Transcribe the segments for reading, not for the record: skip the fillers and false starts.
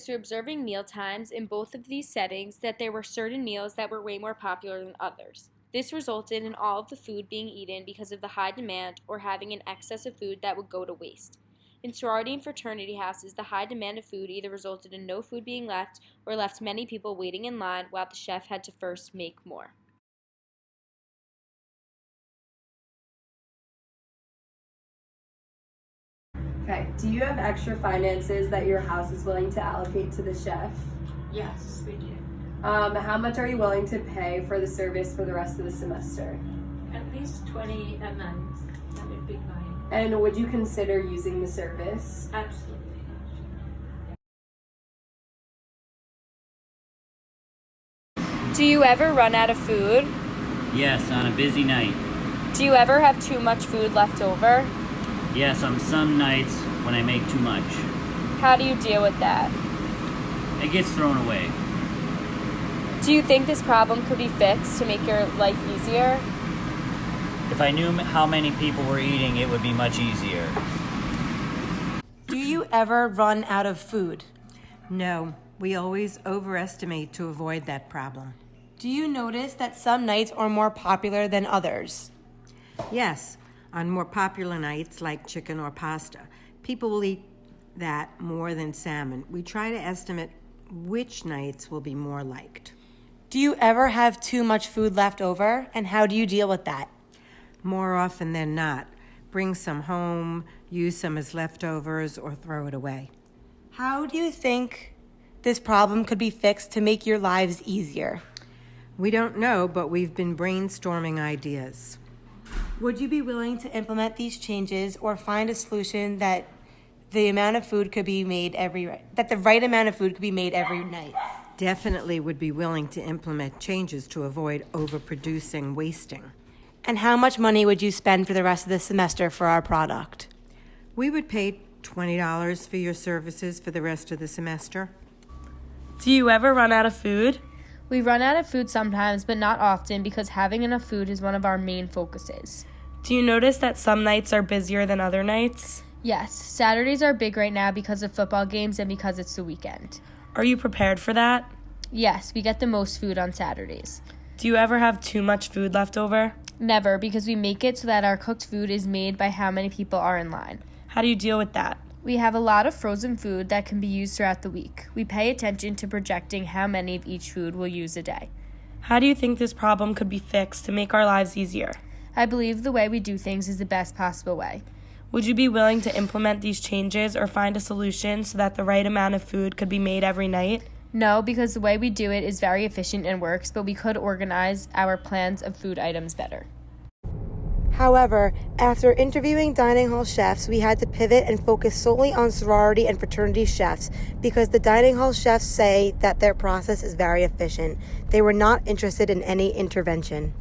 noticed through observing meal times in both of these settings that there were certain meals that were way more popular than others. This resulted in all of the food being eaten because of the high demand or having an excess of food that would go to waste. In sorority and fraternity houses, the high demand of food either resulted in no food being left or left many people waiting in line while the chef had to first make more. Okay, do you have extra finances that your house is willing to allocate to the chef? Yes, we do. How much are you willing to pay for the service for the rest of the semester? At least 20 a month. That would be fine. And would you consider using the service? Absolutely. Do you ever run out of food? Yes, on a busy night. Do you ever have too much food left over? Yes, on some nights when I make too much. How do you deal with that? It gets thrown away. Do you think this problem could be fixed to make your life easier? If I knew how many people were eating, it would be much easier. Do you ever run out of food? No, we always overestimate to avoid that problem. Do you notice that some nights are more popular than others? Yes, on more popular nights like chicken or pasta, people will eat that more than salmon. We try to estimate which nights will be more liked. Do you ever have too much food left over, and how do you deal with that? More often than not, bring some home, use some as leftovers, or throw it away. How do you think this problem could be fixed to make your lives easier? We don't know, but we've been brainstorming ideas. Would you be willing to implement these changes or find a solution that the amount of food could be made that the right amount of food could be made every night? Definitely would be willing to implement changes to avoid overproducing, wasting. And how much money would you spend for the rest of the semester for our product? We would pay $20 for your services for the rest of the semester. Do you ever run out of food? We run out of food sometimes, but not often because having enough food is one of our main focuses. Do you notice that some nights are busier than other nights? Yes, Saturdays are big right now because of football games and because it's the weekend. Are you prepared for that? Yes, we get the most food on Saturdays. Do you ever have too much food left over? Never, because we make it so that our cooked food is made by how many people are in line. How do you deal with that? We have a lot of frozen food that can be used throughout the week. We pay attention to projecting how many of each food we'll use a day. How do you think this problem could be fixed to make our lives easier? I believe the way we do things is the best possible way. Would you be willing to implement these changes or find a solution so that the right amount of food could be made every night? No, because the way we do it is very efficient and works, but we could organize our plans of food items better. However, after interviewing dining hall chefs, we had to pivot and focus solely on sorority and fraternity chefs because the dining hall chefs say that their process is very efficient. They were not interested in any intervention.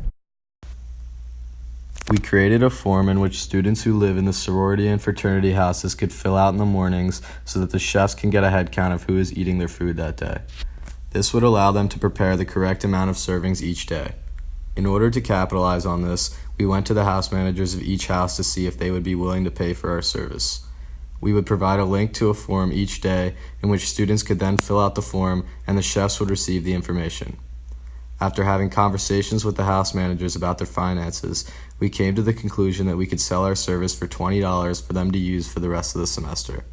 We created a form in which students who live in the sorority and fraternity houses could fill out in the mornings so that the chefs can get a head count of who is eating their food that day. This would allow them to prepare the correct amount of servings each day. In order to capitalize on this, we went to the house managers of each house to see if they would be willing to pay for our service. We would provide a link to a form each day in which students could then fill out the form and the chefs would receive the information. After having conversations with the house managers about their finances, we came to the conclusion that we could sell our service for $20 for them to use for the rest of the semester.